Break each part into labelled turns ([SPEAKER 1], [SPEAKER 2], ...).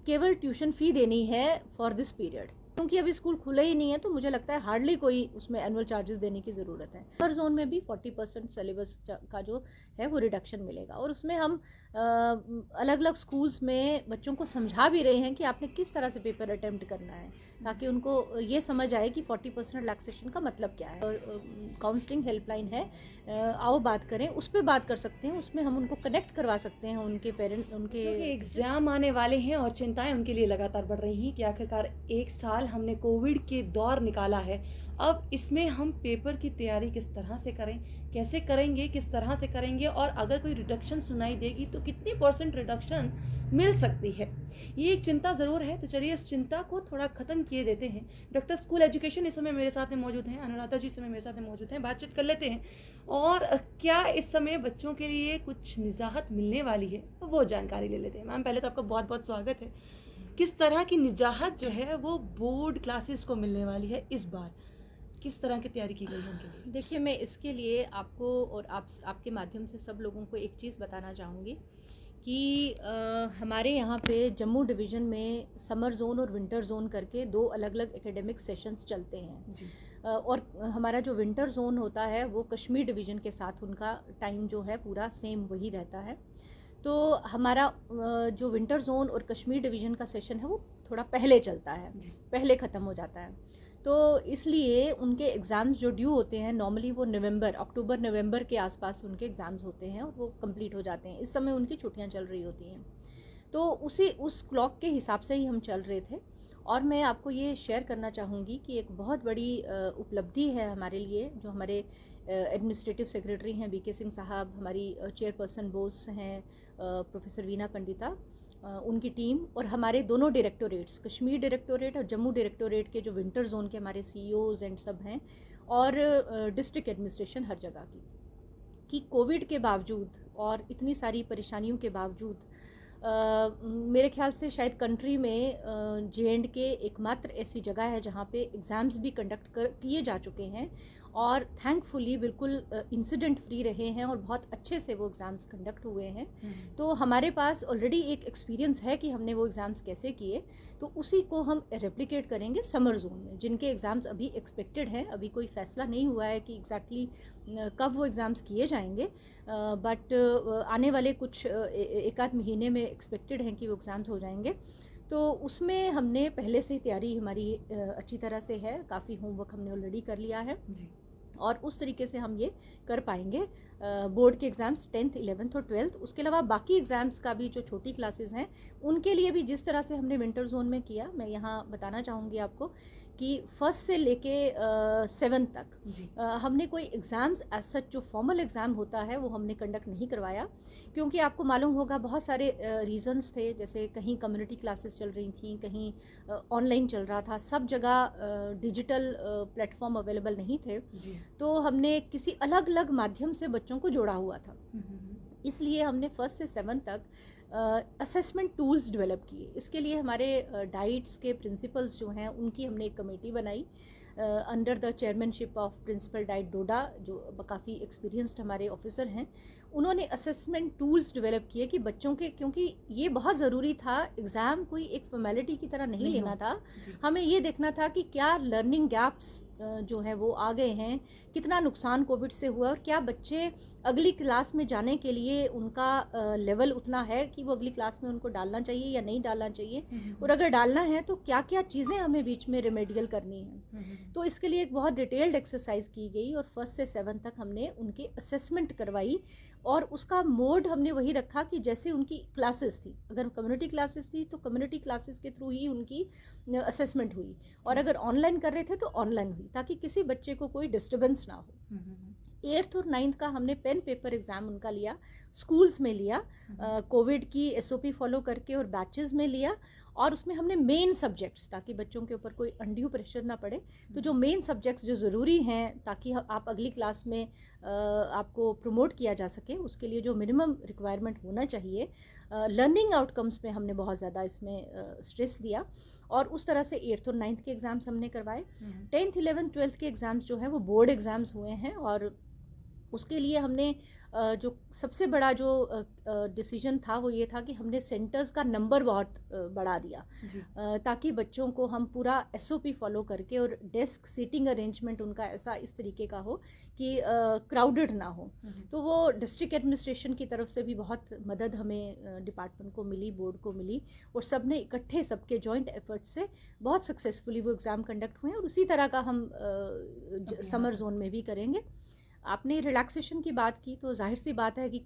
[SPEAKER 1] केवल tuition fee देनी है फॉर दिस पीरियड, क्योंकि अभी स्कूल खुले ही नहीं है तो मुझे लगता है हार्डली कोई उसमें एनुअल चार्जेस देने की ज़रूरत है। हर जोन में भी 40% सिलेबस का जो है वो रिडक्शन मिलेगा, और उसमें हम अलग अलग स्कूल्स में बच्चों को समझा भी रहे हैं कि आपने किस तरह से पेपर अटेम्प्ट करना है, ताकि उनको ये समझ आए कि 40% रिलैक्सेशन का मतलब क्या है। और काउंसलिंग हेल्पलाइन है, आओ बात करें, उस पर बात कर सकते हैं, उसमें हम उनको कनेक्ट करवा सकते हैं उनके पेरेंट, उनके
[SPEAKER 2] एग्जाम आने वाले हैं और चिंताएं उनके लिए लगातार बढ़ रही हैं कि आखिरकार एक साल हमने कोविड के दौर निकाला है, अब इसमें हम पेपर की तैयारी किस तरह से करें, कैसे करेंगे, किस तरह से करेंगे, और अगर कोई रिडक्शन सुनाई देगी तो कितनी % रिडक्शन मिल सकती है, ये एक चिंता ज़रूर है। तो चलिए इस चिंता को थोड़ा ख़त्म किए देते हैं। डॉक्टर स्कूल एजुकेशन इस समय मेरे साथ में मौजूद हैं, अनुराधा जी इस समय मेरे साथ में मौजूद हैं, बातचीत कर लेते हैं। और क्या इस समय बच्चों के लिए कुछ निजाहत मिलने वाली है, तो वो जानकारी ले लेते हैं। मैम पहले तो आपका बहुत बहुत स्वागत है। किस तरह की निजाहत जो है वो बोर्ड क्लासेस को मिलने वाली है इस बार, किस तरह की तैयारी की गई है उनके लिए?
[SPEAKER 1] देखिए, मैं इसके लिए आपको और आपके माध्यम से सब लोगों को एक चीज़ बताना चाहूँगी कि हमारे यहाँ पे जम्मू डिवीज़न में समर जोन और विंटर जोन करके 2 अलग अलग एकेडमिक सेशंस चलते हैं
[SPEAKER 2] जी।
[SPEAKER 1] और हमारा जो विंटर जोन होता है वो कश्मीर डिवीज़न के साथ उनका टाइम जो है पूरा सेम वही रहता है। तो हमारा जो विंटर जोन और कश्मीर डिवीज़न का सेशन है वो थोड़ा पहले चलता है, पहले ख़त्म हो जाता है। तो इसलिए उनके एग्ज़ाम्स जो ड्यू होते हैं नॉर्मली वो अक्टूबर नवंबर के आसपास उनके एग्ज़ाम्स होते हैं और वो कंप्लीट हो जाते हैं। इस समय उनकी छुट्टियां चल रही होती हैं, तो उस क्लॉक के हिसाब से ही हम चल रहे थे। और मैं आपको ये शेयर करना चाहूँगी कि एक बहुत बड़ी उपलब्धि है हमारे लिए, जो हमारे एडमिनिस्ट्रेटिव सेक्रेटरी हैं बीके सिंह साहब, हमारी चेयरपर्सन बोस हैं प्रोफेसर वीना पंडिता, उनकी टीम, और हमारे दोनों डायरेक्टोरेट्स, कश्मीर डायरेक्टोरेट और जम्मू डायरेक्टोरेट के जो विंटर जोन के हमारे सीईओज एंड सब हैं, और डिस्ट्रिक्ट एडमिनिस्ट्रेशन हर जगह की, कि कोविड के बावजूद और इतनी सारी परेशानियों के बावजूद मेरे ख्याल से शायद कंट्री में J&K एकमात्र ऐसी जगह है जहाँ पे एग्ज़ाम्स भी कंडक्ट किए जा चुके हैं, और थैंकफुली बिल्कुल इंसिडेंट फ्री रहे हैं और बहुत अच्छे से वो एग्ज़ाम्स कंडक्ट हुए हैं। तो हमारे पास ऑलरेडी एक एक्सपीरियंस है कि हमने वो एग्ज़ाम्स कैसे किए, तो उसी को हम रेप्लिकेट करेंगे समर जोन में, जिनके एग्ज़ाम्स अभी एक्सपेक्टेड हैं। अभी कोई फैसला नहीं हुआ है कि एग्जैक्टली कब वो एग्ज़ाम्स किए जाएंगे, बट आने वाले कुछ एक आध महीने में एक्सपेक्टेड हैं कि वो एग्ज़ाम्स हो जाएंगे। तो उसमें हमने पहले से ही तैयारी हमारी अच्छी तरह से है, काफ़ी होमवर्क हमने ऑलरेडी कर लिया है
[SPEAKER 2] जी।
[SPEAKER 1] और उस तरीके से हम ये कर पाएंगे। बोर्ड के एग्ज़ाम्स 10th 11th और 12th, उसके अलावा बाकी एग्ज़ाम्स का भी जो छोटी क्लासेस हैं उनके लिए भी जिस तरह से हमने विंटर जोन में किया, मैं यहाँ बताना चाहूँगी आपको कि 1st से लेके 7th तक हमने कोई एग्ज़ाम्स एज सच जो फॉर्मल एग्ज़ाम होता है वो हमने कंडक्ट नहीं करवाया, क्योंकि आपको मालूम होगा बहुत सारे रीज़न्स थे, जैसे कहीं कम्युनिटी क्लासेस चल रही थी, कहीं ऑनलाइन चल रहा था, सब जगह डिजिटल प्लेटफॉर्म अवेलेबल नहीं थे। तो हमने किसी अलग अलग माध्यम से बच्चों को जोड़ा हुआ था, इसलिए हमने 1st से 7th तक असेसमेंट टूल्स डेवलप किए। इसके लिए हमारे डाइट्स के प्रिंसिपल्स जो हैं उनकी हमने एक कमेटी बनाई under the chairmanship of principal DIET Doda, जो काफ़ी एक्सपीरियंस्ड हमारे ऑफिसर हैं। उन्होंने असेसमेंट टूल्स डेवलप किए कि बच्चों के, क्योंकि ये बहुत ज़रूरी था, एग्ज़ाम कोई एक फॉर्मेलिटी की तरह नहीं लेना था, हमें ये देखना था कि क्या लर्निंग गैप्स जो है वो आ गए हैं, कितना नुकसान कोविड से हुआ, और क्या बच्चे अगली क्लास में जाने के लिए उनका लेवल उतना है कि वो अगली क्लास में उनको डालना चाहिए या नहीं डालना चाहिए, और अगर डालना है तो क्या क्या चीज़ें हमें बीच में रिमेडियल करनी है। तो इसके लिए एक बहुत डिटेल्ड एक्सरसाइज की गई और 1st से 7th तक हमने उनकी असेसमेंट करवाई, और उसका मोड हमने वही रखा कि जैसे उनकी क्लासेस थी, अगर कम्युनिटी क्लासेस थी तो कम्युनिटी क्लासेस के थ्रू ही उनकी असेसमेंट हुई, और अगर ऑनलाइन कर रहे थे तो ऑनलाइन हुई, ताकि किसी बच्चे को कोई डिस्टर्बेंस ना हो। 8th और 9th का हमने पेन पेपर एग्ज़ाम उनका लिया, स्कूल्स में लिया, कोविड की SOP फॉलो करके और बैचेस में लिया, और उसमें हमने मेन सब्जेक्ट्स, ताकि बच्चों के ऊपर कोई अनड्यू प्रेशर ना पड़े, तो जो मेन सब्जेक्ट्स जो ज़रूरी हैं ताकि आप अगली क्लास में आपको प्रमोट किया जा सके, उसके लिए जो मिनिमम रिक्वायरमेंट होना चाहिए, लर्निंग आउटकम्स में हमने बहुत ज़्यादा इसमें स्ट्रेस दिया, और उस तरह से 8th और 9th के एग्ज़ाम्स हमने करवाए। 10th 11th 12th के एग्ज़ाम्स जो हैं वो बोर्ड एग्ज़ाम्स हुए हैं, और उसके लिए हमने जो सबसे बड़ा जो डिसीजन था वो ये था कि हमने सेंटर्स का नंबर बहुत बढ़ा दिया, ताकि बच्चों को हम पूरा एसओपी फॉलो करके और डेस्क सीटिंग अरेंजमेंट उनका ऐसा इस तरीके का हो कि क्राउडेड ना हो। तो वो डिस्ट्रिक्ट एडमिनिस्ट्रेशन की तरफ से भी बहुत मदद हमें डिपार्टमेंट को मिली, बोर्ड को मिली, और सब ने इकट्ठे सबके जॉइंट एफर्ट से बहुत सक्सेसफुली वो एग्ज़ाम कंडक्ट हुए, और उसी तरह का हम समर जोन में भी करेंगे। आपने रिलैक्सेशन की बात की, तो जाहिर सी बात है कि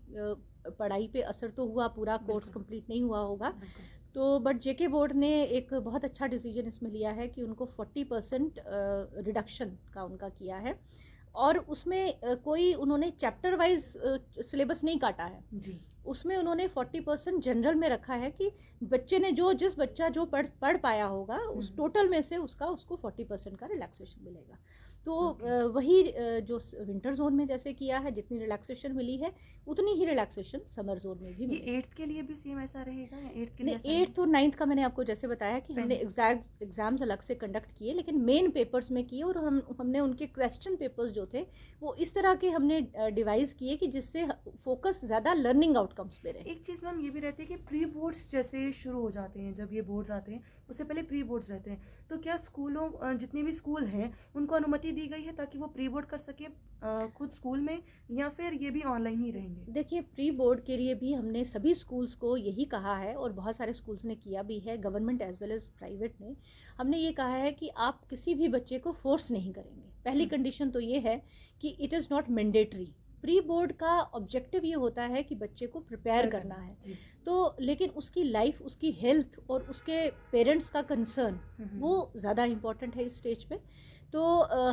[SPEAKER 1] पढ़ाई पे असर तो हुआ, पूरा कोर्स कंप्लीट नहीं हुआ होगा। तो बट जेके बोर्ड ने एक बहुत अच्छा डिसीजन इसमें लिया है कि उनको 40% रिडक्शन का उनका किया है, और उसमें कोई उन्होंने चैप्टर वाइज सिलेबस नहीं काटा है जी। उसमें उन्होंने 40% जनरल में रखा है कि बच्चे ने जिस बच्चा जो पढ़ पाया होगा उस टोटल में से उसको 40% का रिलैक्सेशन मिलेगा। तो वही जो विंटर जोन में जैसे किया है, जितनी रिलैक्सेशन मिली है उतनी ही रिलैक्सेशन समर जोन में भी मिली।
[SPEAKER 2] 8th के लिए भी सेम ऐसा रहेगा या 8th के लिए?
[SPEAKER 1] नहीं, 8th और 9th का मैंने आपको जैसे बताया कि हमने एग्जाम्स अलग से कंडक्ट किए, लेकिन मेन पेपर्स में किए, और हमने उनके क्वेश्चन पेपर्स जो थे वो इस तरह के हमने डिवाइस किए कि जिससे फोकस ज़्यादा लर्निंग आउटकम्स पे रहे।
[SPEAKER 2] एक चीज़ मैम ये भी रहती है कि प्री बोर्ड्स जैसे शुरू हो जाते हैं, जब ये बोर्ड्स आते हैं उससे पहले प्री बोर्ड्स रहते हैं, तो क्या स्कूलों जितने भी स्कूल हैं उनको अनुमति दी गई है ताकि वो प्री बोर्ड कर सके खुद स्कूल में, या फिर ये भी ऑनलाइन ही रहेंगे?
[SPEAKER 1] देखिए, प्री बोर्ड के लिए भी हमने सभी स्कूल्स को यही कहा है, और बहुत सारे स्कूल्स ने किया भी है, government as well as private ने। हमने ये कहा है कि आप किसी भी बच्चे को फोर्स नहीं करेंगे। पहली कंडीशन तो ये है कि it is not mandatory. Pre board का ऑब्जेक्टिव ये होता है कि बच्चे को प्रिपेयर करना है, तो लेकिन उसकी लाइफ, उसकी हेल्थ और उसके पेरेंट्स का कंसर्न वो ज़्यादा इम्पॉर्टेंट है इस स्टेज पे। तो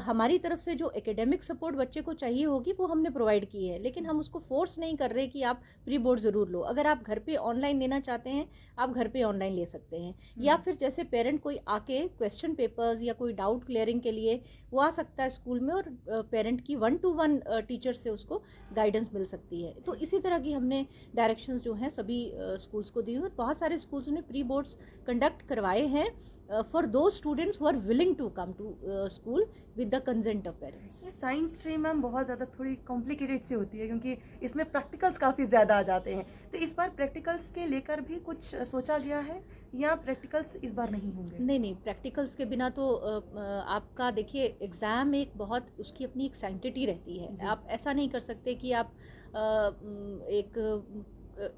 [SPEAKER 1] हमारी तरफ से जो एकेडमिक सपोर्ट बच्चे को चाहिए होगी वो हमने प्रोवाइड की है, लेकिन हम उसको फोर्स नहीं कर रहे कि आप प्री बोर्ड ज़रूर लो। अगर आप घर पे ऑनलाइन लेना चाहते हैं आप घर पे ऑनलाइन ले सकते हैं, या फिर जैसे पेरेंट कोई आके क्वेश्चन पेपर्स या कोई डाउट क्लियरिंग के लिए वो आ सकता है स्कूल में, और पेरेंट की 1-to-1 टीचर से उसको गाइडेंस मिल सकती है। तो इसी तरह की हमने डायरेक्शंस जो हैं सभी स्कूल्स को दी हुई, और बहुत सारे स्कूल्स ने प्री बोर्ड्स कंडक्ट करवाए हैं for those students who are willing to come to school with the consent of parents.
[SPEAKER 2] ये साइंस स्ट्रीम मैम बहुत ज़्यादा थोड़ी कॉम्प्लिकेटेड सी होती है, क्योंकि इसमें प्रैक्टिकल्स काफ़ी ज़्यादा आ जाते हैं, तो इस बार प्रैक्टिकल्स के लेकर भी कुछ सोचा गया है या प्रैक्टिकल्स इस बार नहीं होंगे?
[SPEAKER 1] नहीं, प्रैक्टिकल्स के बिना तो आपका देखिए एग्ज़ाम एक बहुत उसकी अपनी एक सैंक्टिटी रहती है। आप ऐसा नहीं कर सकते कि आप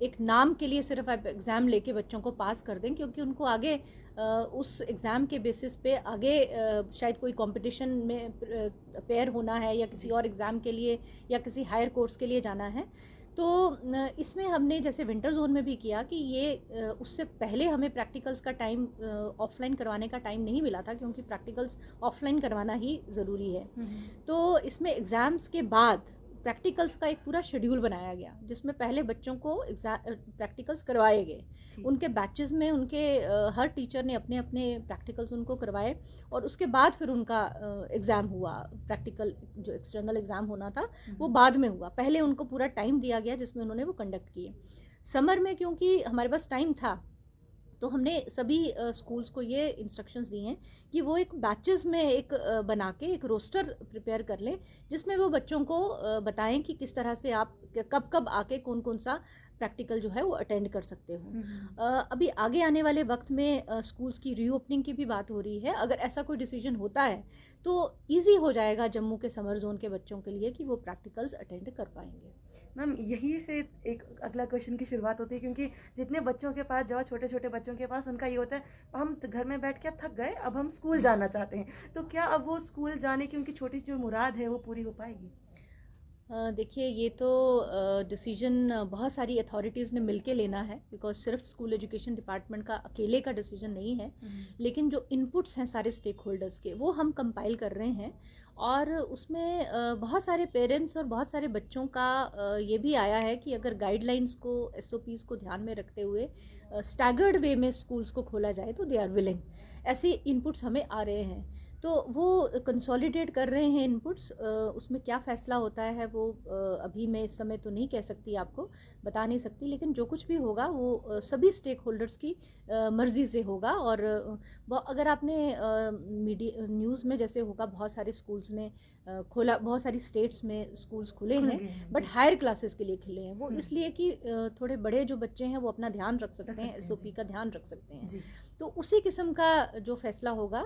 [SPEAKER 1] एक नाम के लिए सिर्फ आप एग्ज़ाम लेके बच्चों को पास कर दें, क्योंकि उनको आगे उस एग्ज़ाम के बेसिस पे आगे शायद कोई कंपटीशन में पेयर होना है, या किसी और एग्ज़ाम के लिए या किसी हायर कोर्स के लिए जाना है। तो इसमें हमने जैसे विंटर जोन में भी किया कि ये उससे पहले हमें प्रैक्टिकल्स का टाइम ऑफलाइन करवाने का टाइम नहीं मिला था, क्योंकि प्रैक्टिकल्स ऑफलाइन करवाना ही ज़रूरी है। तो इसमें एग्ज़ाम्स के बाद प्रैक्टिकल्स का एक पूरा शेड्यूल बनाया गया, जिसमें पहले बच्चों को प्रैक्टिकल्स करवाए गए, उनके बैचेस में उनके हर टीचर ने अपने अपने प्रैक्टिकल्स उनको करवाए, और उसके बाद फिर उनका एग्ज़ाम हुआ। प्रैक्टिकल जो एक्सटर्नल एग्ज़ाम होना था वो बाद में हुआ, पहले उनको पूरा टाइम दिया गया जिसमें उन्होंने वो कंडक्ट किए। समर में क्योंकि हमारे पास टाइम था, तो हमने सभी स्कूल्स को ये इंस्ट्रक्शंस दी हैं कि वो एक बैचेस में एक बना के एक रोस्टर प्रिपेयर कर लें, जिसमें वो बच्चों को बताएं कि किस तरह से आप कब कब आके कौन कौन सा प्रैक्टिकल जो है वो अटेंड कर सकते हो। अभी आगे आने वाले वक्त में स्कूल्स की रीओपनिंग की भी बात हो रही है। अगर ऐसा कोई डिसीजन होता है तो ईजी हो जाएगा जम्मू के समर जोन के बच्चों के लिए कि वो प्रैक्टिकल्स अटेंड कर पाएंगे।
[SPEAKER 2] मैम यहीं से एक अगला क्वेश्चन की शुरुआत होती है, क्योंकि जितने बच्चों के पास जाओ, छोटे छोटे बच्चों के पास, उनका ये होता है हम घर में बैठ के थक गए, अब हम स्कूल जाना चाहते हैं, तो क्या अब वो स्कूल जाने की उनकी छोटी सी जो मुराद है वो पूरी हो पाएगी?
[SPEAKER 1] देखिए, ये तो डिसीजन बहुत सारी अथॉरिटीज़ ने मिलके लेना है, बिकॉज सिर्फ स्कूल एजुकेशन डिपार्टमेंट का अकेले का डिसीजन नहीं है, लेकिन जो इनपुट्स हैं सारे स्टेक होल्डर्स के वो हम कंपाइल कर रहे हैं, और उसमें बहुत सारे पेरेंट्स और बहुत सारे बच्चों का ये भी आया है कि अगर गाइडलाइंस को, SOPs को ध्यान में रखते हुए स्टैगर्ड वे में स्कूल्स को खोला जाए तो दे आर विलिंग। ऐसे इनपुट्स हमें आ रहे हैं। तो वो कंसोलिडेट कर रहे हैं इनपुट्स। उसमें क्या फ़ैसला होता है वो अभी मैं इस समय तो नहीं कह सकती, आपको बता नहीं सकती, लेकिन जो कुछ भी होगा वो सभी स्टेक होल्डर्स की मर्ज़ी से होगा। और अगर आपने मीडिया न्यूज़ में जैसे होगा, बहुत सारे स्कूल्स ने खोला, बहुत सारी स्टेट्स में स्कूल्स खुले हैं, बट हायर क्लासेस के लिए खुले हैं। वो इसलिए कि थोड़े बड़े जो बच्चे हैं वो अपना ध्यान रख सकते हैं, SOP का ध्यान रख सकते हैं। तो उसी किस्म का जो फैसला होगा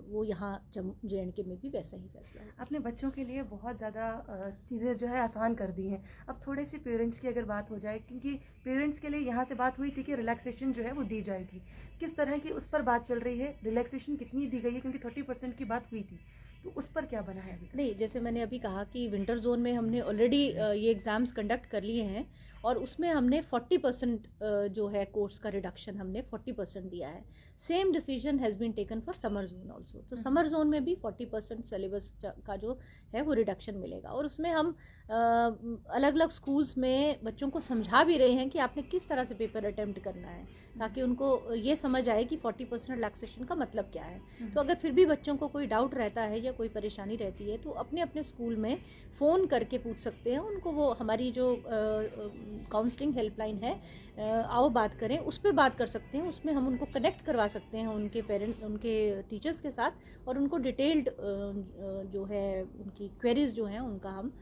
[SPEAKER 1] वो यहाँ JNK में भी वैसा ही फैसला है।
[SPEAKER 2] अपने बच्चों के लिए बहुत ज़्यादा चीज़ें जो है आसान कर दी हैं। अब थोड़े से पेरेंट्स की अगर बात हो जाए, क्योंकि पेरेंट्स के लिए यहाँ से बात हुई थी कि रिलैक्सेशन जो है वो दी जाएगी, किस तरह की उस पर बात चल रही है, रिलैक्सेशन कितनी दी गई है, क्योंकि 30% की बात हुई थी, तो उस पर क्या बना है अभी तक?
[SPEAKER 1] नहीं, जैसे मैंने अभी कहा कि विंटर जोन में हमने ऑलरेडी ये एग्ज़ाम्स कंडक्ट कर लिए हैं, और उसमें हमने 40% जो है कोर्स का रिडक्शन हमने 40% दिया है। Same decision has been taken for summer zone also. तो समर जोन में भी 40% सिलेबस का जो है वो रिडक्शन मिलेगा। और उसमें हम अलग अलग स्कूल्स में बच्चों को समझा भी रहे हैं कि आपने किस तरह से पेपर अटेम्प्ट करना है, ताकि उनको ये समझ आए कि 40% रिलैक्सेशन का मतलब क्या है। तो अगर फिर भी बच्चों को कोई डाउट रहता है या कोई परेशानी रहती है, तो अपने अपने स्कूल में फ़ोन करके पूछ सकते हैं उनको। वो हमारी जो काउंसलिंग हेल्पलाइन है, आओ बात करें, उस पर बात कर सकते हैं। उसमें हम उनको कनेक्ट करवा सकते हैं उनके पेरेंट, उनके टीचर्स के साथ, और उनको डिटेल्ड जो है उनकी क्वेरीज जो हैं उनका हम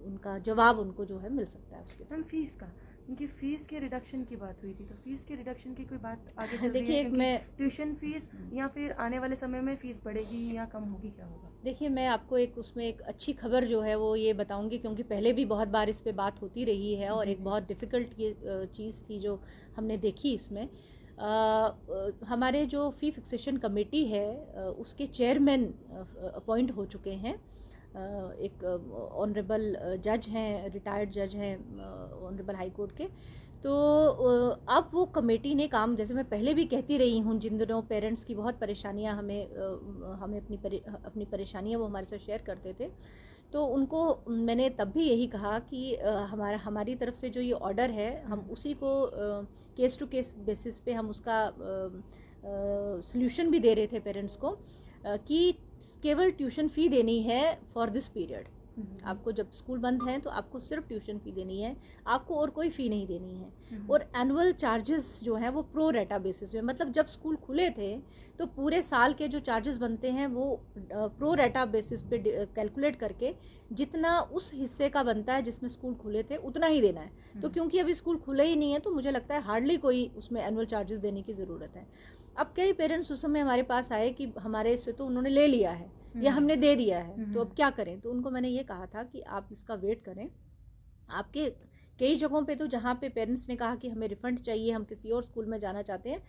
[SPEAKER 1] उनका जवाब उनको जो है मिल सकता है उसके।
[SPEAKER 2] मैम फीस का, क्योंकि फीस के रिडक्शन की बात हुई थी, तो फीस के रिडक्शन की कोई बात आगे चल रही है?
[SPEAKER 1] देखिए, मैं
[SPEAKER 2] ट्यूशन फीस या फिर आने वाले समय में फीस बढ़ेगी या कम होगी, क्या होगा?
[SPEAKER 1] देखिए, मैं आपको उसमें एक अच्छी खबर जो है वो ये बताऊंगी, क्योंकि पहले भी बहुत बार इस पे बात होती रही है, और एक बहुत डिफ़िकल्ट ये चीज़ थी जो हमने देखी इसमें। हमारे जो फ़ी फिक्सेशन कमेटी है उसके चेयरमैन अपॉइंट हो चुके हैं। एक ऑनरेबल जज हैं, रिटायर्ड जज हैं ऑनरेबल हाई कोर्ट के। तो अब वो कमेटी ने काम, जैसे मैं पहले भी कहती रही हूँ, जिन दिनों पेरेंट्स की बहुत परेशानियाँ हमें अपनी परेशानियाँ वो हमारे साथ शेयर करते थे, तो उनको मैंने तब भी यही कहा कि हमारी तरफ से जो ये ऑर्डर है, हम उसी को केस टू केस बेसिस पे हम उसका सल्यूशन भी दे रहे थे पेरेंट्स को, कि केवल ट्यूशन फ़ी देनी है फॉर दिस पीरियड। आपको जब स्कूल बंद हैं तो आपको सिर्फ ट्यूशन फ़ी देनी है, आपको और कोई फ़ी नहीं देनी है। और एनुअल चार्जेस जो हैं वो प्रो रेटा बेसिस में, मतलब जब स्कूल खुले थे तो पूरे साल के जो चार्जेस बनते हैं वो प्रो रेटा बेसिस पे कैलकुलेट करके जितना उस हिस्से का बनता है जिसमें स्कूल खुले थे उतना ही देना है। तो क्योंकि अभी स्कूल खुले ही नहीं है, तो मुझे लगता है हार्डली कोई उसमें एनुअल चार्जेस देने की ज़रूरत है। अब कई पेरेंट्स उस समय हमारे पास आए कि हमारे से तो उन्होंने ले लिया है या हमने दे दिया है, तो अब क्या करें। तो उनको मैंने ये कहा था कि आप इसका वेट करें। आपके कई जगहों पे तो जहाँ पे पेरेंट्स ने कहा कि हमें रिफ़ंड चाहिए, हम किसी और स्कूल में जाना चाहते हैं,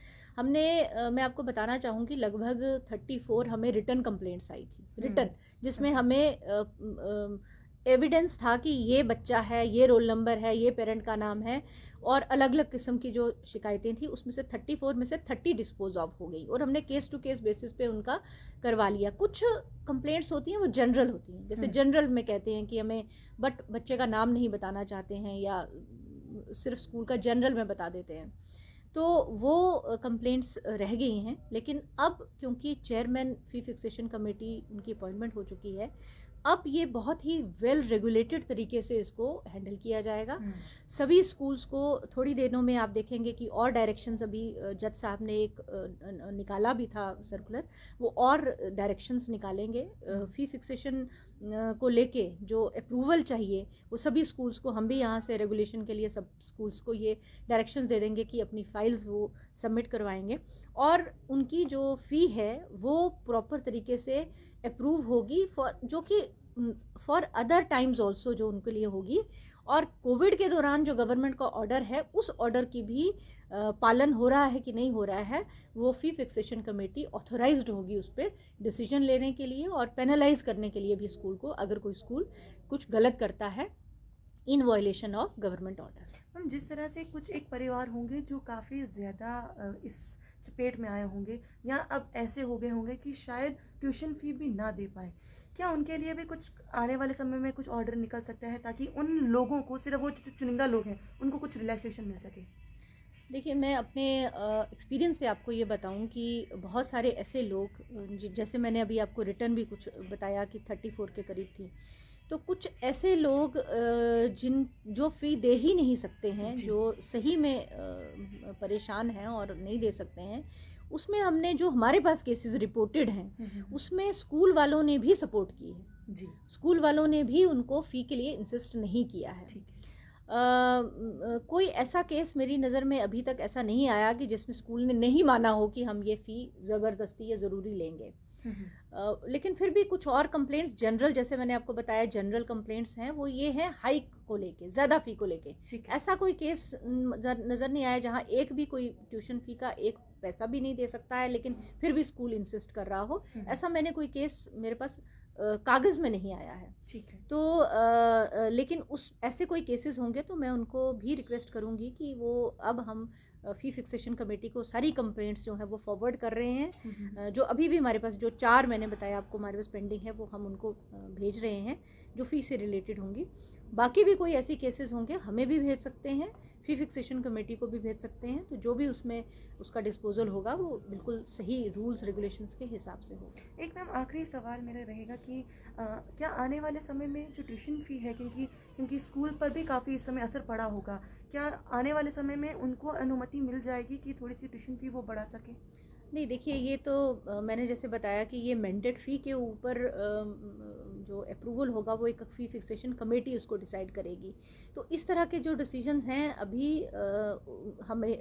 [SPEAKER 1] मैं आपको बताना चाहूँगी लगभग 34 हमें रिटर्न कंप्लेंट्स आई थी, रिटर्न, जिसमें हमें एविडेंस था कि ये बच्चा है, ये रोल नंबर है, ये पेरेंट का नाम है, और अलग अलग किस्म की जो शिकायतें थी उसमें से 34 में से 30 डिस्पोज ऑफ हो गई, और हमने केस टू केस बेसिस पे उनका करवा लिया। कुछ कंप्लेंट्स होती हैं वो जनरल होती हैं, जैसे जनरल में कहते हैं कि हमें बच्चे का नाम नहीं बताना चाहते हैं, या सिर्फ स्कूल का जनरल में बता देते हैं, तो वो कंप्लेंट्स रह गई हैं। लेकिन अब क्योंकि चेयरमैन फ़ी फिक्सेशन कमेटी उनकी अपॉइंटमेंट हो चुकी है, अब ये बहुत ही वेल रेगुलेटेड तरीके से इसको हैंडल किया जाएगा। सभी स्कूल्स को थोड़ी दिनों में आप देखेंगे कि और डायरेक्शंस, अभी जज साहब ने एक निकाला भी था सर्कुलर, वो और डायरेक्शंस निकालेंगे फ़ी फिक्सेशन को लेके। जो अप्रूवल चाहिए वो सभी स्कूल्स को, हम भी यहाँ से रेगुलेशन के लिए सब स्कूल्स को ये डायरेक्शंस दे देंगे कि अपनी फाइल्स वो सबमिट करवाएंगे, और उनकी जो फ़ी है वो प्रॉपर तरीके से अप्रूव होगी जो कि फॉर अदर टाइम्स ऑल्सो जो उनके लिए होगी। और कोविड के दौरान जो गवर्नमेंट का ऑर्डर है, उस ऑर्डर की भी पालन हो रहा है कि नहीं हो रहा है, वो फ़ी फिक्सेशन कमेटी ऑथोराइज्ड होगी उस पर डिसीजन लेने के लिए और पेनलाइज करने के लिए भी स्कूल को, अगर कोई स्कूल कुछ गलत करता है in violation of government order.
[SPEAKER 2] हम जिस तरह से कुछ एक परिवार होंगे जो काफ़ी ज़्यादा इस चपेट में आए होंगे, या अब ऐसे हो गए होंगे कि शायद ट्यूशन फ़ी भी ना दे पाए, क्या उनके लिए भी कुछ आने वाले समय में कुछ ऑर्डर निकल सकता है, ताकि उन लोगों को, सिर्फ वो जो चुनिंदा लोग हैं, उनको कुछ रिलैक्सेशन मिल सके?
[SPEAKER 1] देखिए, मैं अपने एक्सपीरियंस से आपको ये बताऊं कि बहुत सारे ऐसे लोग जैसे मैंने अभी आपको रिटर्न भी कुछ बताया कि 34 के करीब थी, तो कुछ ऐसे लोग जो फ़ी दे ही नहीं सकते हैं,
[SPEAKER 2] जी।
[SPEAKER 1] जो सही में परेशान हैं और नहीं दे सकते हैं, उसमें हमने जो हमारे पास केसेस रिपोर्टेड हैं, उसमें स्कूल वालों ने भी सपोर्ट की है।
[SPEAKER 2] जी।
[SPEAKER 1] स्कूल वालों ने भी उनको फ़ी के लिए इंसिस्ट नहीं किया है।
[SPEAKER 2] ठीक है।
[SPEAKER 1] कोई ऐसा केस मेरी नज़र में अभी तक ऐसा नहीं आया कि जिसमें स्कूल ने नहीं माना हो कि हम ये फ़ी ज़बरदस्ती या ज़रूरी लेंगे। लेकिन फिर भी कुछ और कंप्लेंट्स जनरल, जैसे मैंने आपको बताया जनरल कंप्लेंट्स हैं, वो ये हैं हाइक को लेके, ज़्यादा फ़ी को लेके। ऐसा कोई केस नज़र नहीं आया जहाँ एक भी कोई ट्यूशन फ़ी का एक पैसा भी नहीं दे सकता है लेकिन फिर भी स्कूल इंसिस्ट कर रहा हो। ऐसा मैंने कोई केस मेरे पास कागज़ में नहीं आया है।
[SPEAKER 2] ठीक है।
[SPEAKER 1] तो लेकिन उस ऐसे कोई केसेस होंगे तो मैं उनको भी रिक्वेस्ट करूँगी कि वो अब हम फ़ी फिक्सेशन कमेटी को सारी कंप्लेंट्स जो हैं वो फॉरवर्ड कर रहे हैं। जो अभी भी हमारे पास जो 4 मैंने बताया आपको हमारे पास पेंडिंग है, वो हम उनको भेज रहे हैं जो फ़ी से रिलेटेड होंगी। बाकी भी कोई ऐसी केसेस होंगे हमें भी भेज सकते हैं, फ़ी फिक्सेशन कमेटी को भी भेज सकते हैं, तो जो भी उसमें उसका डिस्पोजल होगा वो बिल्कुल सही रूल्स रेगुलेशंस के हिसाब से होगा।
[SPEAKER 2] एक मैम आखिरी सवाल मेरा रहेगा कि क्या आने वाले समय में जो ट्यूशन फ़ी है, क्योंकि स्कूल पर भी काफ़ी इस समय असर पड़ा होगा, क्या आने वाले समय में उनको अनुमति मिल जाएगी कि थोड़ी सी ट्यूशन फ़ी वो बढ़ा सके?
[SPEAKER 1] नहीं, देखिए, ये तो मैंने जैसे बताया कि ये मैंडेट फ़ी के ऊपर जो अप्रूवल होगा वो एक फ़ी फिक्सेशन कमेटी उसको डिसाइड करेगी। तो इस तरह के जो डिसीजंस हैं अभी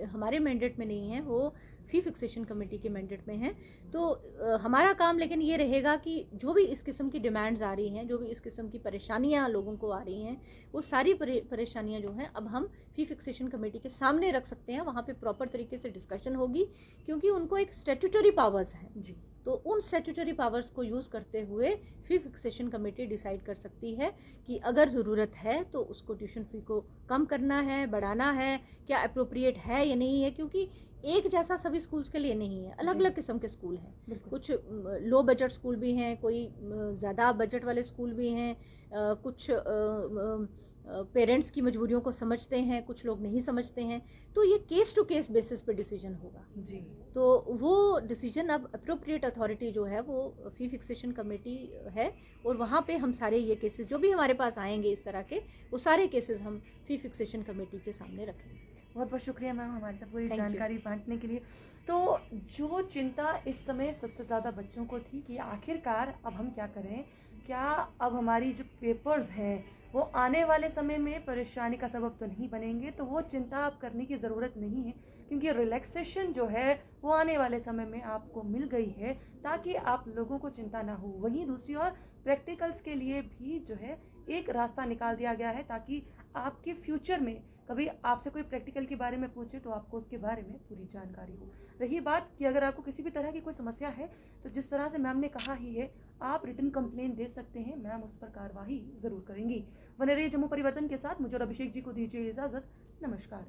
[SPEAKER 1] हमारे मैंडेट में नहीं है, वो फ़ी फिक्सेशन कमेटी के मैंडेट में हैं। तो हमारा काम लेकिन ये रहेगा कि जो भी इस किस्म की डिमांड्स आ रही हैं, जो भी इस किस्म की परेशानियां लोगों को आ रही हैं, वो सारी परेशानियां जो हैं अब हम फ़ी फिक्सेशन कमेटी के सामने रख सकते हैं। वहाँ पे प्रॉपर तरीके से डिस्कशन होगी क्योंकि उनको एक स्टैट्यूटरी पावर्स हैं।
[SPEAKER 2] जी।
[SPEAKER 1] तो उन स्टैट्यूटरी पावर्स को यूज़ करते हुए फ़ी फिक्सेशन कमेटी डिसाइड कर सकती है कि अगर ज़रूरत है तो उसको ट्यूशन फ़ी को कम करना है, बढ़ाना है, क्या अप्रोप्रिएट है या नहीं है, क्योंकि एक जैसा सभी स्कूल्स के लिए नहीं है, अलग अलग किस्म के स्कूल हैं। कुछ लो बजट स्कूल भी हैं, कोई ज़्यादा बजट वाले स्कूल भी हैं, कुछ पेरेंट्स की मजबूरियों को समझते हैं, कुछ लोग नहीं समझते हैं। तो ये केस टू केस बेसिस पे डिसीजन होगा।
[SPEAKER 2] जी।
[SPEAKER 1] तो वो डिसीजन अब अप्रोप्रिएट अथॉरिटी जो है वो फ़ी फिक्सेशन कमेटी है, और वहाँ पे हम सारे ये केसेस जो भी हमारे पास आएंगे इस तरह के, वो सारे केसेस हम फ़ी फिक्सेशन कमेटी के सामने रखेंगे।
[SPEAKER 2] बहुत बहुत शुक्रिया मैम हमारे साथ पूरी जानकारी बांटने के लिए। तो जो चिंता इस समय सबसे ज़्यादा बच्चों को थी कि आखिरकार अब हम क्या करें, क्या अब हमारी जो पेपर्स हैं वो आने वाले समय में परेशानी का सबब तो नहीं बनेंगे, तो वो चिंता अब करने की ज़रूरत नहीं है, क्योंकि रिलैक्सेशन जो है वो आने वाले समय में आपको मिल गई है ताकि आप लोगों को चिंता ना हो। वहीं दूसरी ओर प्रैक्टिकल्स के लिए भी जो है एक रास्ता निकाल दिया गया है ताकि आपके फ्यूचर में कभी आपसे कोई प्रैक्टिकल के बारे में पूछे तो आपको उसके बारे में पूरी जानकारी हो। रही बात कि अगर आपको किसी भी तरह की कोई समस्या है तो जिस तरह से मैम ने कहा ही है, आप रिटन कंप्लेन दे सकते हैं, मैम उस पर कार्रवाई ज़रूर करेंगी। बने रहिए जम्मू परिवर्तन के साथ। मुझे और अभिषेक जी को दीजिए इजाज़त। नमस्कार।